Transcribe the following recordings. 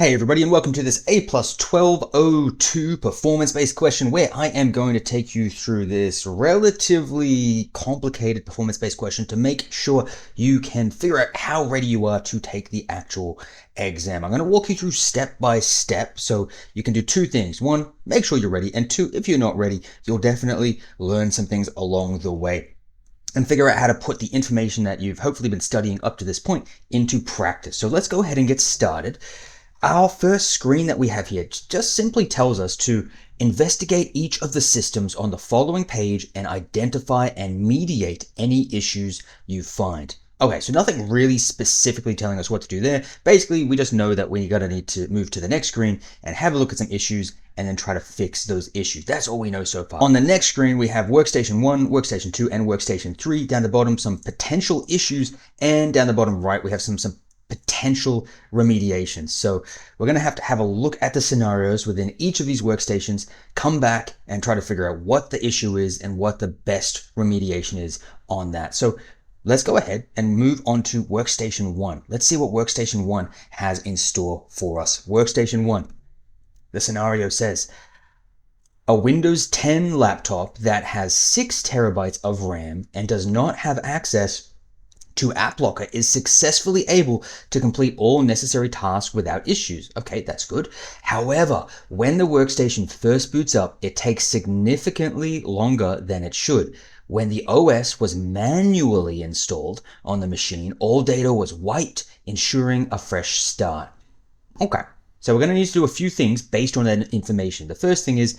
Hey everybody, and welcome to this A plus 1202 performance-based question where I am going to take you through this relatively complicated performance-based question to make sure you can figure out how ready you are to take the actual exam. I'm going to walk you through step by step so you can do two things. One, make sure you're ready, and two, if you're not ready, you'll definitely learn some things along the way and figure out how to put the information that you've hopefully been studying up to this point into practice. So let's go ahead and get started. Our first screen that we have here just simply tells us to investigate each of the systems on the following page and identify and mediate any issues you find. Okay, so nothing really specifically telling us what to do there. Basically, we just know that we're going to need to move to the next screen and have a look at some issues and then try to fix those issues. That's all we know so far. On the next screen, we have Workstation 1, Workstation 2, and Workstation 3. Down the bottom, some potential issues, and down the bottom right, we have some potential remediations. So we're going to have a look at the scenarios within each of these workstations, come back and try to figure out what the issue is and what the best remediation is on that. So let's go ahead and move on to Workstation 1. Let's see what Workstation 1 has in store for us. Workstation 1, the scenario says, a Windows 10 laptop that has 6 terabytes of RAM and does not have access to App Locker is successfully able to complete all necessary tasks without issues. Okay, that's good. However, when the workstation first boots up, it takes significantly longer than it should. When the OS was manually installed on the machine, all data was wiped, ensuring a fresh start. Okay, so we're going to need to do a few things based on that information. The first thing is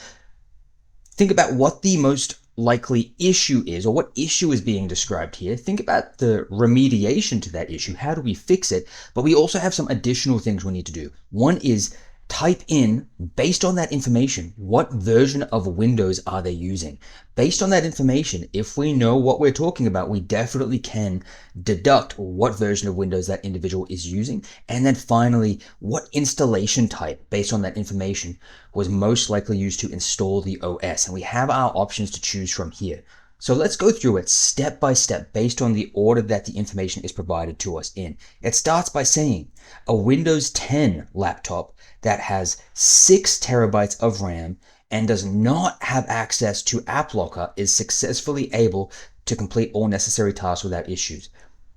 think about what the most likely issue is, or what issue is being described here. Think about the remediation to that issue. How do we fix it? But we also have some additional things we need to do. One is type in, based on that information, what version of Windows are they using? Based on that information, if we know what we're talking about, we definitely can deduct what version of Windows that individual is using. And then finally, what installation type, based on that information, was most likely used to install the OS. And we have our options to choose from here. So let's go through it step by step based on the order that the information is provided to us in. It starts by saying a Windows 10 laptop that has 6 terabytes of RAM and does not have access to App Locker is successfully able to complete all necessary tasks without issues.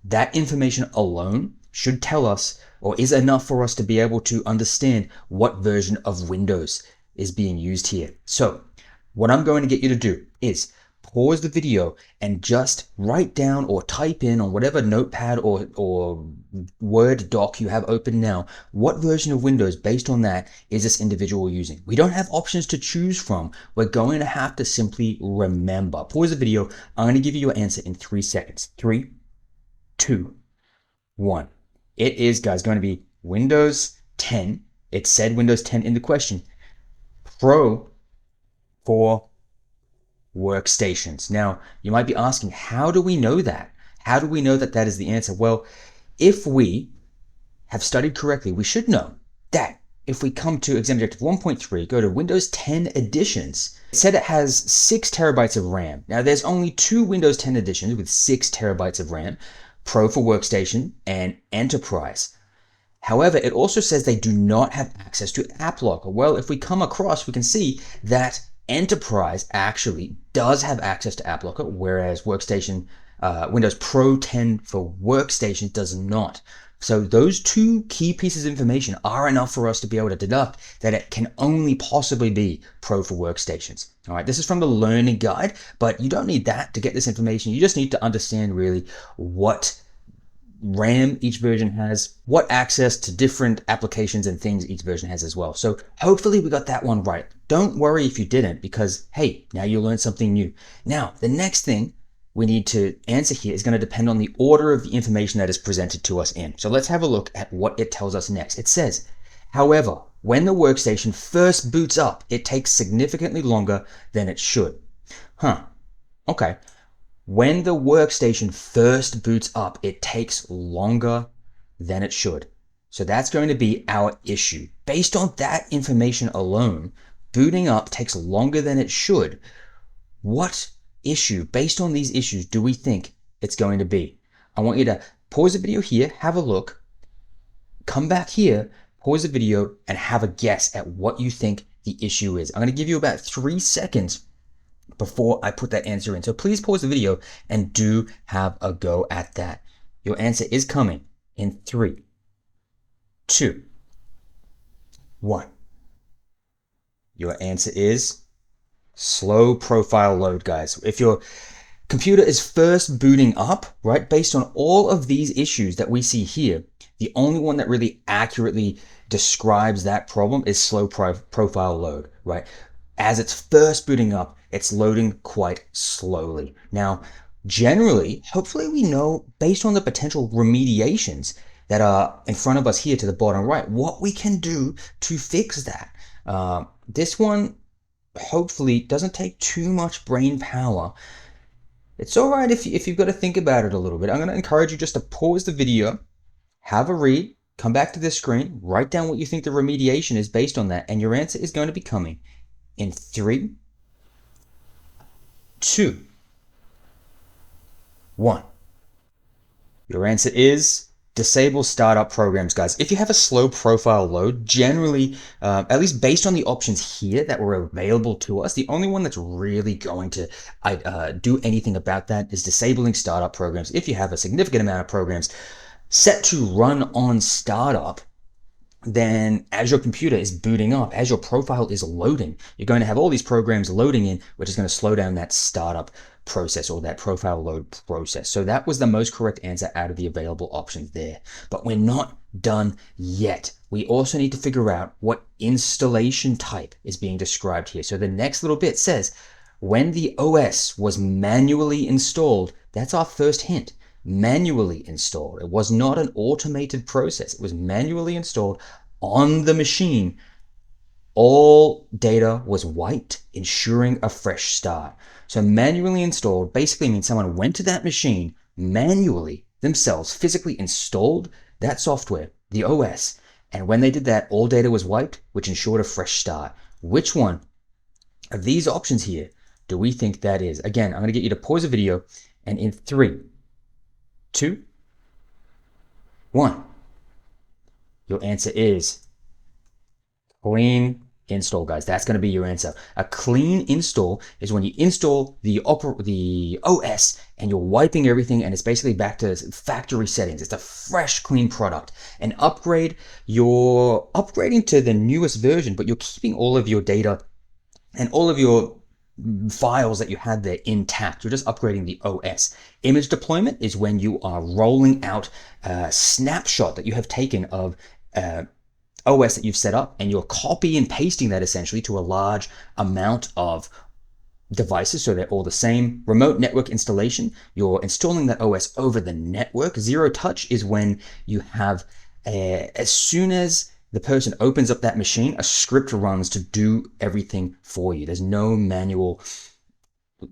That information alone should tell us, or is enough for us to be able to understand what version of Windows is being used here. So what I'm going to get you to do is pause the video and just write down or type in on whatever notepad or Word doc you have open now, what version of Windows based on that is this individual using. We don't have options to choose from. We're going to have to simply remember. Pause the video. I'm going to give you your answer in 3 seconds. 3, 2, 1. It is, guys, going to be Windows 10. It said Windows 10 in the question. Pro for workstations. Now, you might be asking, how do we know that? How do we know that that is the answer? Well, if we have studied correctly, we should know that if we come to exam objective 1.3, go to Windows 10 editions, it said it has 6 terabytes of RAM. Now, there's only 2 Windows 10 editions with 6 terabytes of RAM, Pro for Workstation and Enterprise. However, it also says they do not have access to App Locker. Well, if we come across, we can see that Enterprise actually does have access to App Locker, whereas Windows Pro 10 for Workstation does not. So those two key pieces of information are enough for us to be able to deduct that it can only possibly be Pro for Workstations. All right, this is from the learning guide, but you don't need that to get this information. You just need to understand really what RAM each version has, what access to different applications and things each version has as well. So hopefully we got that one right. Don't worry if you didn't, because hey, now you learned something new. Now, the next thing we need to answer here is going to depend on the order of the information that is presented to us in. So let's have a look at what it tells us next. It says, however, when the workstation first boots up, it takes significantly longer than it should. Okay. When the workstation first boots up, it takes longer than it should. So that's going to be our issue. Based on that information alone, booting up takes longer than it should. What issue, based on these issues, do we think it's going to be? I want you to pause the video here, have a look, come back here, pause the video and have a guess at what you think the issue is. I'm going to give you about 3 seconds before I put that answer in. So please pause the video and do have a go at that. Your answer is coming in 3, 2, 1. Your answer is slow profile load, guys. If your computer is first booting up, right, based on all of these issues that we see here, the only one that really accurately describes that problem is slow profile load, right? As it's first booting up, it's loading quite slowly. Now, generally, hopefully we know, based on the potential remediations that are in front of us here to the bottom right, what we can do to fix that. This one hopefully doesn't take too much brain power. It's all right if you've got to think about it a little bit. I'm going to encourage you just to pause the video, have a read, come back to this screen, write down what you think the remediation is based on that, and your answer is going to be coming in 3, 2, 1. Your answer is disable startup programs, guys. If you have a slow profile load, generally, at least based on the options here that were available to us, the only one that's really going to do anything about that is disabling startup programs. If you have a significant amount of programs set to run on startup, then as your computer is booting up, as your profile is loading, you're going to have all these programs loading in, which is going to slow down that startup process or that profile load process. So that was the most correct answer out of the available options there. But we're not done yet. We also need to figure out what installation type is being described here. So the next little bit says, when the OS was manually installed, that's our first hint. Manually installed. It was not an automated process. It was manually installed on the machine. All data was wiped, ensuring a fresh start. So manually installed basically means someone went to that machine, manually themselves physically installed that software, the OS, and when they did that, all data was wiped, which ensured a fresh start. Which one of these options here do we think that is? Again, I'm going to get you to pause the video, and in 3, 2, 1. Your answer is clean install, guys. That's going to be your answer. A clean install is when you install the OS and you're wiping everything and it's basically back to factory settings. It's a fresh, clean product. An upgrade, you're upgrading to the newest version, but you're keeping all of your data and all of your files that you had there intact. You're just upgrading the OS. Image deployment is when you are rolling out a snapshot that you have taken of OS that you've set up, and you're copy and pasting that essentially to a large amount of devices so they're all the same. Remote network installation, you're installing that OS over the network. Zero touch is when you have, as soon as the person opens up that machine, a script runs to do everything for you. There's no manual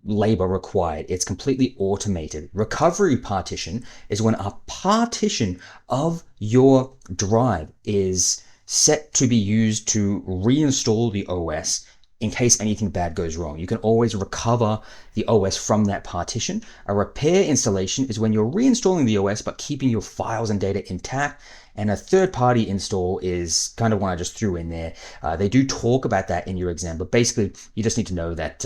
labor required. It's completely automated. Recovery partition is when a partition of your drive is set to be used to reinstall the OS in case anything bad goes wrong. You can always recover the OS from that partition. A repair installation is when you're reinstalling the OS but keeping your files and data intact. And a third-party install is kind of one I just threw in there. They do talk about that in your exam, but basically you just need to know that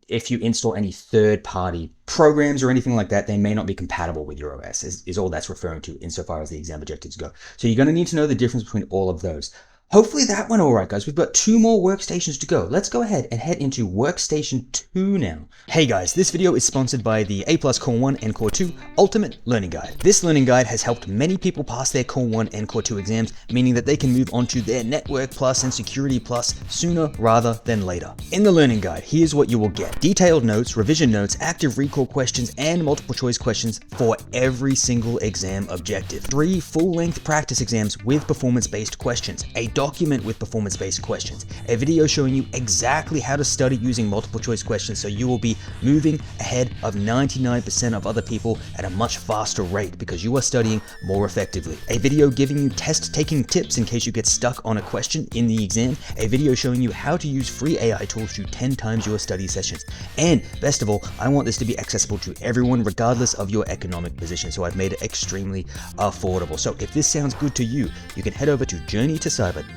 if you install any third-party programs or anything like that, they may not be compatible with your OS, is all that's referring to insofar as the exam objectives go. So you're going to need to know the difference between all of those. Hopefully that went all right, guys. We've got 2 more workstations to go. Let's go ahead and head into workstation 2 now. Hey guys, this video is sponsored by the A+ Core 1 and Core 2 Ultimate Learning Guide. This learning guide has helped many people pass their Core 1 and Core 2 exams, meaning that they can move on to their Network Plus and Security Plus sooner rather than later. In the learning guide, here's what you will get. Detailed notes, revision notes, active recall questions, and multiple choice questions for every single exam objective. 3 full-length practice exams with performance-based questions. A document with performance-based questions, a video showing you exactly how to study using multiple choice questions so you will be moving ahead of 99% of other people at a much faster rate because you are studying more effectively, a video giving you test-taking tips in case you get stuck on a question in the exam, a video showing you how to use free AI tools to 10 times your study sessions, and best of all, I want this to be accessible to everyone regardless of your economic position, so I've made it extremely affordable. So if this sounds good to you, you can head over to journeytocyber.com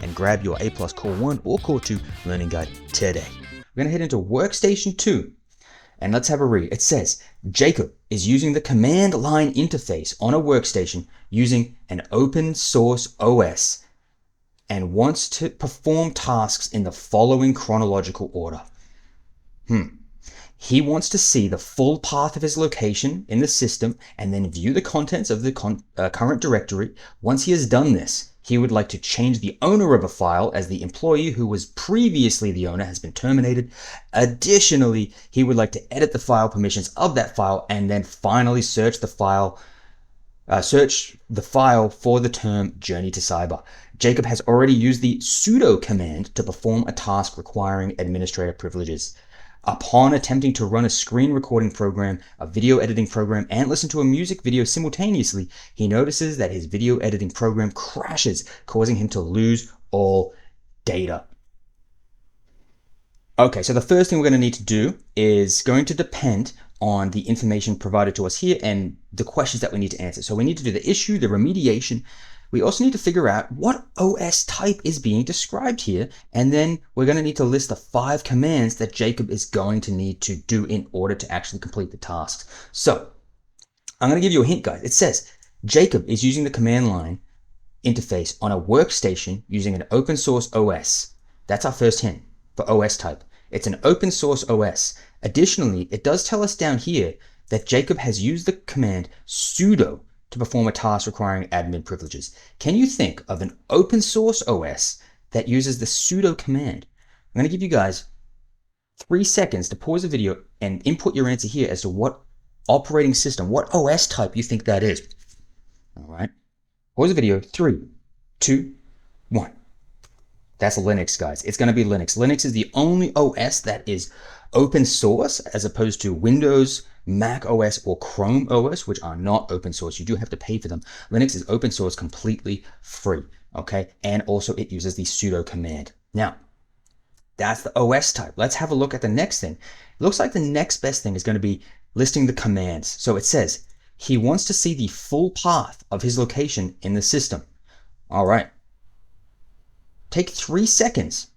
and grab your A+ Core 1 or Core 2 learning guide today. We're going to head into Workstation 2 and let's have a read. It says, Jacob is using the command line interface on a workstation using an open source OS and wants to perform tasks in the following chronological order. He wants to see the full path of his location in the system and then view the contents of the current directory. Once he has done this, he would like to change the owner of a file as the employee who was previously the owner has been terminated. Additionally, he would like to edit the file permissions of that file and then finally search the file for the term Journey to Cyber. Jacob has already used the sudo command to perform a task requiring administrator privileges. Upon attempting to run a screen recording program, a video editing program, and listen to a music video simultaneously, he notices that his video editing program crashes, causing him to lose all data. Okay, so the first thing we're going to need to do is going to depend on the information provided to us here and the questions that we need to answer. So we need to do the issue, the remediation. We also need to figure out what OS type is being described here, and then we're going to need to list the 5 commands that Jacob is going to need to do in order to actually complete the tasks. So I'm going to give you a hint, guys. It says Jacob is using the command line interface on a workstation using an open source OS. That's our first hint for OS type. It's an open source OS. Additionally, it does tell us down here that Jacob has used the command sudo to perform a task requiring admin privileges. Can you think of an open source OS that uses the sudo command? I'm going to give you guys 3 seconds to pause the video and input your answer here as to what operating system, what OS type you think that is. All right. Pause the video. 3, 2, 1. That's Linux, guys. It's going to be Linux. Linux is the only OS that is open source as opposed to Windows, Mac OS, or Chrome OS, which are not open source. You do have to pay for them. Linux is open source, completely free, okay? And also it uses the sudo command. Now, that's the OS type. Let's have a look at the next thing. It looks like the next best thing is going to be listing the commands. So it says he wants to see the full path of his location in the system. All right. Take 3 seconds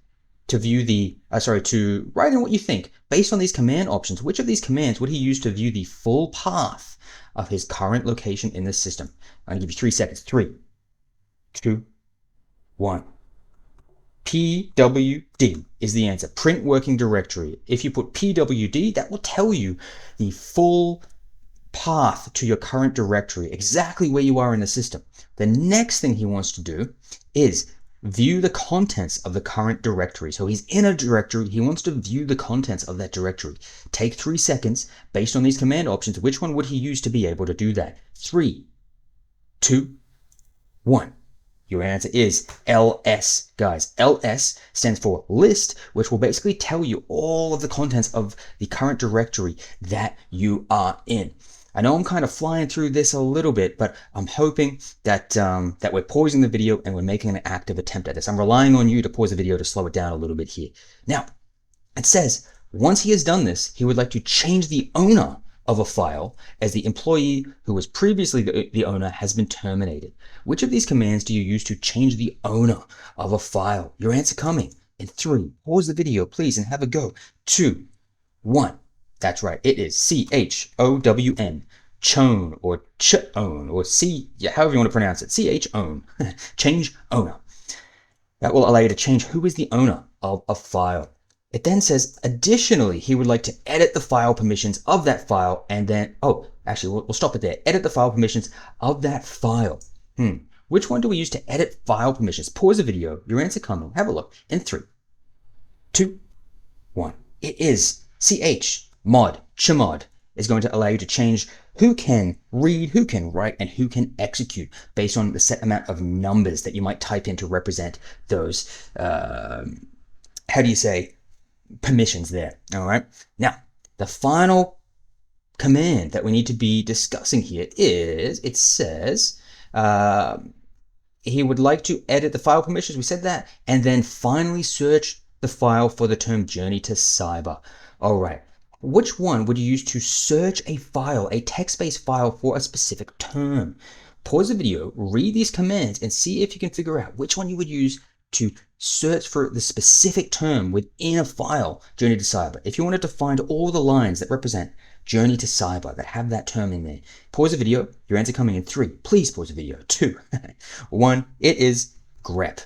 to view to write in what you think. Based on these command options, which of these commands would he use to view the full path of his current location in the system? I'm going to give you 3 seconds. 3, 2, 1. PWD is the answer. Print working directory. If you put PWD, that will tell you the full path to your current directory, exactly where you are in the system. The next thing he wants to do is view the contents of the current directory. So he's in a directory. He wants to view the contents of that directory. Take 3 seconds. Based on these command options, which one would he use to be able to do that? 3, 2, 1. Your answer is LS, guys. LS stands for list, which will basically tell you all of the contents of the current directory that you are in. I know I'm kind of flying through this a little bit, but I'm hoping that that we're pausing the video and we're making an active attempt at this. I'm relying on you to pause the video to slow it down a little bit here. Now, it says once he has done this, he would like to change the owner of a file as the employee who was previously the owner has been terminated. Which of these commands do you use to change the owner of a file? Your answer coming in 3. Pause the video, please, and have a go. 2, 1. That's right. It is CHOWN, chown or chown or however you want to pronounce it. CHOWN, change owner. That will allow you to change who is the owner of a file. It then says, additionally, he would like to edit the file permissions of that file and then, we'll stop it there. Edit the file permissions of that file. Which one do we use to edit file permissions? Pause the video. Your answer coming. Have a look in 3, 2, 1. It is chmod is going to allow you to change who can read, who can write, and who can execute based on the set amount of numbers that you might type in to represent those, how do you say, permissions there. All right. Now, the final command that we need to be discussing here is, it says, he would like to edit the file permissions. We said that. And then finally search the file for the term journey to cyber. All right. Which one would you use to search a file, a text-based file for a specific term? Pause the video, read these commands, and see if you can figure out which one you would use to search for the specific term within a file, journey to cyber. If you wanted to find all the lines that represent journey to cyber that have that term in there, pause the video, your answer coming in 3. Please pause the video. 2, 1, it is grep.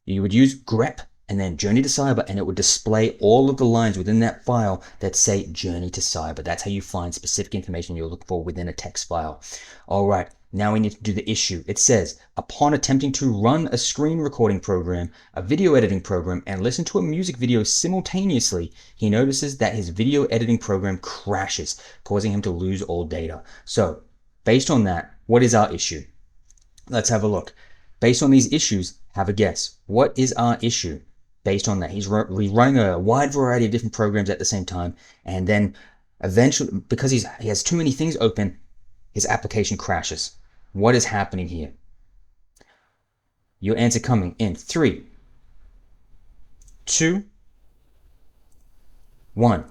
You would use grep and then journey to cyber, and it would display all of the lines within that file that say journey to cyber. That's how you find specific information you're looking for within a text file. All right, now we need to do the issue. It says, upon attempting to run a screen recording program, a video editing program, and listen to a music video simultaneously, he notices that his video editing program crashes, causing him to lose all data. So, based on that, what is our issue? Let's have a look. Based on these issues, have a guess. What is our issue? Based on that, he's running a wide variety of different programs at the same time, and then eventually, because he has too many things open, his application crashes. What is happening here? Your answer coming in 3, 2, 1.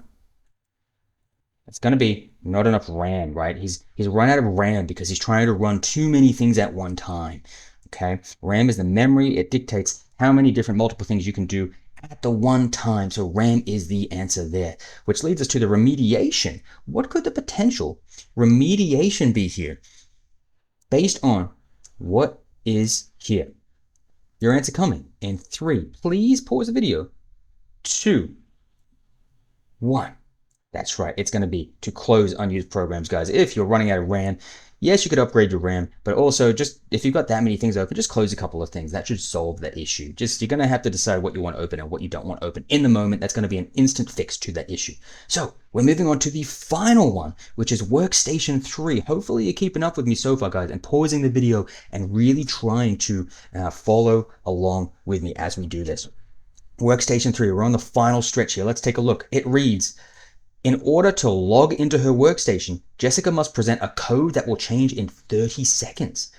It's going to be not enough RAM, right? He's run out of RAM because he's trying to run too many things at one time. Okay, RAM is the memory. It dictates how many different multiple things you can do at the one time. So RAM is the answer there, which leads us to the remediation. What could the potential remediation be here based on what is here? Your answer coming in 3. Please pause the video. 2, 1. That's right. It's going to be to close unused programs, guys. If you're running out of RAM, yes, you could upgrade your RAM, but also just if you've got that many things open, just close a couple of things. That should solve that issue. You're going to have to decide what you want open and what you don't want open in the moment. That's going to be an instant fix to that issue. So we're moving on to the final one, which is Workstation 3. Hopefully you're keeping up with me so far, guys, and pausing the video and really trying to follow along with me as we do this. Workstation 3, we're on the final stretch here. Let's take a look. It reads, in order to log into her workstation, Jessica must present a code that will change in 30 seconds.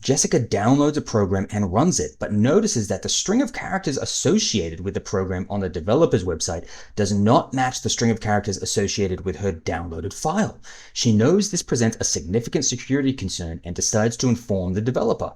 Jessica downloads a program and runs it, but notices that the string of characters associated with the program on the developer's website does not match the string of characters associated with her downloaded file. She knows this presents a significant security concern and decides to inform the developer.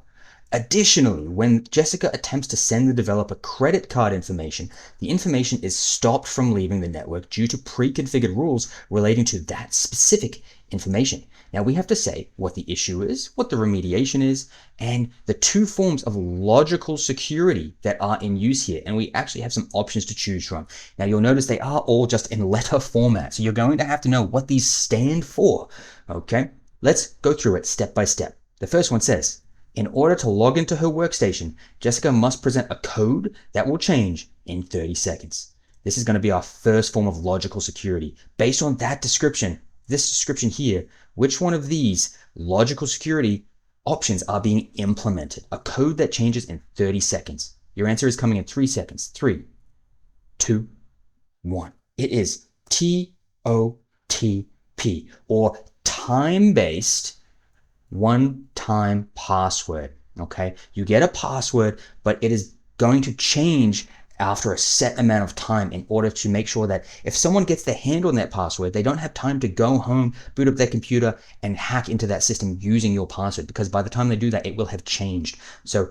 Additionally, when Jessica attempts to send the developer credit card information, the information is stopped from leaving the network due to pre-configured rules relating to that specific information. Now we have to say what the issue is, what the remediation is, and the 2 forms of logical security that are in use here. And we actually have some options to choose from. Now you'll notice they are all just in letter format. So you're going to have to know what these stand for. Okay, let's go through it step by step. The first one says, in order to log into her workstation, Jessica must present a code that will change in 30 seconds. This is going to be our first form of logical security. Based on that description, this description here, which one of these logical security options are being implemented? A code that changes in 30 seconds. Your answer is coming in 3 seconds. 3, 2, 1. It is TOTP, or time-based one-time password. Okay, you get a password, but it is going to change after a set amount of time in order to make sure that if someone gets their hand on that password, they don't have time to go home, boot up their computer, and hack into that system using your password, because by the time they do that, it will have changed. So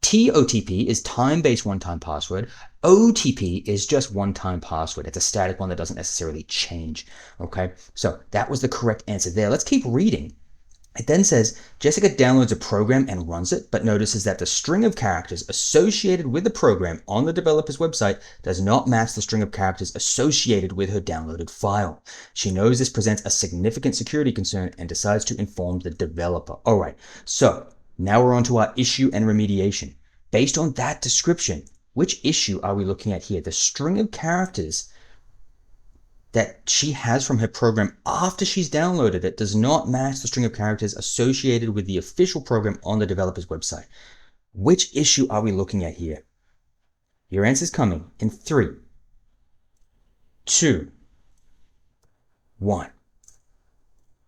TOTP is time-based one-time password. OTP is just one-time password. It's a static one that doesn't necessarily change. Okay, so that was the correct answer there. Let's keep reading. It then says, Jessica downloads a program and runs it, but notices that the string of characters associated with the program on the developer's website does not match the string of characters associated with her downloaded file. She knows this presents a significant security concern and decides to inform the developer. All right, so now we're on to our issue and remediation. Based on that description, which issue are we looking at here? The string of characters that she has from her program after she's downloaded it does not match the string of characters associated with the official program on the developer's website. Which issue are we looking at here? Your answer's coming in 3, 2, 1.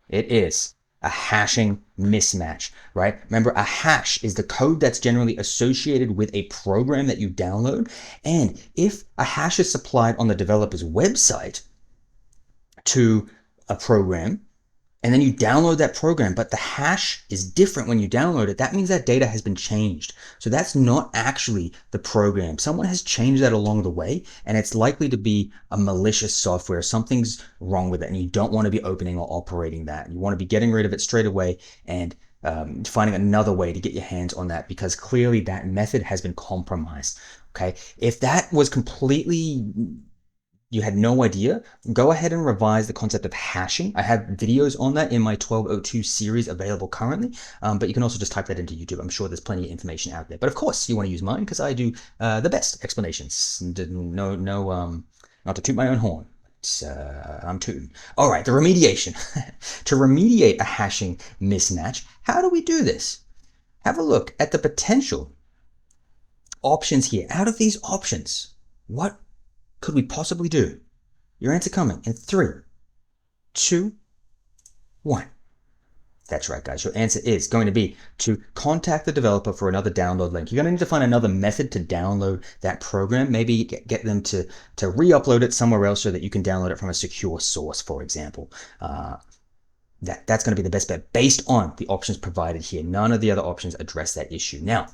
It is a hashing mismatch, right? Remember, a hash is the code that's generally associated with a program that you download. And if a hash is supplied on the developer's website to a program, and then you download that program, but the hash is different when you download it, that means that data has been changed. So that's not actually the program. Someone has changed that along the way, and it's likely to be a malicious software. Something's wrong with it, and you don't want to be opening or operating that. You want to be getting rid of it straight away and finding another way to get your hands on that, because clearly that method has been compromised. Okay, if that was completely, you had no idea, go ahead and revise the concept of hashing. I have videos on that in my 1202 series available currently, but you can also just type that into YouTube. I'm sure there's plenty of information out there. But of course, you want to use mine because I do the best explanations. Not to toot my own horn. I'm tooting. All right, the remediation. To remediate a hashing mismatch, how do we do this? Have a look at the potential options here. Out of these options, what could we possibly do? Your answer coming in 3, 2, 1. That's right, guys. Your answer is going to be to contact the developer for another download link. You're going to need to find another method to download that program. Maybe get them to re-upload it somewhere else so that you can download it from a secure source, for example. That's going to be the best bet based on the options provided here. None of the other options address that issue. Now,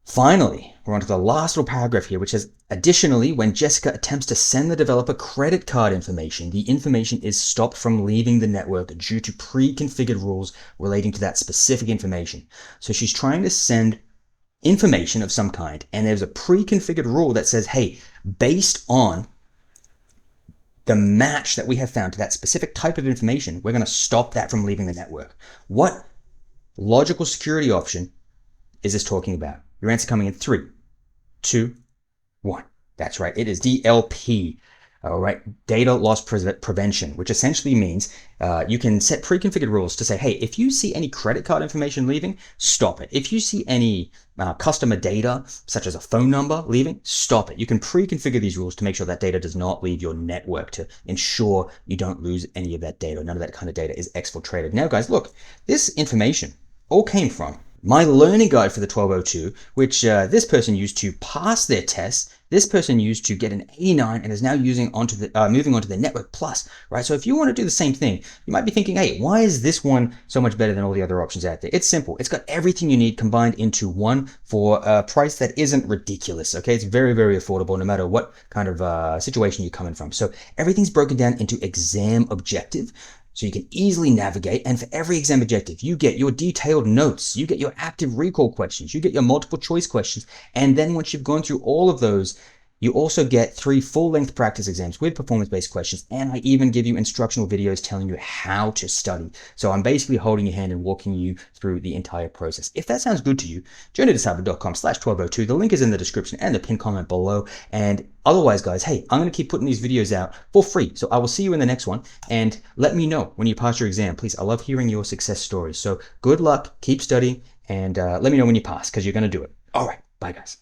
finally, we're on to the last little paragraph here, which says, additionally, when Jessica attempts to send the developer credit card information, the information is stopped from leaving the network due to pre-configured rules relating to that specific information. So she's trying to send information of some kind, and there's a pre-configured rule that says, hey, based on the match that we have found to that specific type of information, we're going to stop that from leaving the network. What logical security option is this talking about? Your answer coming in 3, 2, 1. That's right. It is DLP. All right. Data loss prevention, which essentially means you can set pre-configured rules to say, hey, if you see any credit card information leaving, stop it. If you see any customer data, such as a phone number leaving, stop it. You can pre-configure these rules to make sure that data does not leave your network, to ensure you don't lose any of that data. None of that kind of data is exfiltrated. Now, guys, look, this information all came from my learning guide for the 1202, which this person used to pass their test. This person used to get an 89 and is now moving on to the Network Plus, right? So if you want to do the same thing, you might be thinking, hey, why is this one so much better than all the other options out there? It's simple. It's got everything you need combined into one for a price that isn't ridiculous, okay? It's very, very affordable no matter what kind of situation you're coming from. So everything's broken down into exam objective, so you can easily navigate. And for every exam objective, you get your detailed notes, you get your active recall questions, you get your multiple choice questions. And then once you've gone through all of those, you also get 3 full-length practice exams with performance-based questions, and I even give you instructional videos telling you how to study. So I'm basically holding your hand and walking you through the entire process. If that sounds good to you, journeytosabra.com/1202. The link is in the description and the pinned comment below. And otherwise, guys, hey, I'm going to keep putting these videos out for free. So I will see you in the next one, and let me know when you pass your exam. Please, I love hearing your success stories. So good luck, keep studying, and let me know when you pass, because you're going to do it. All right, bye, guys.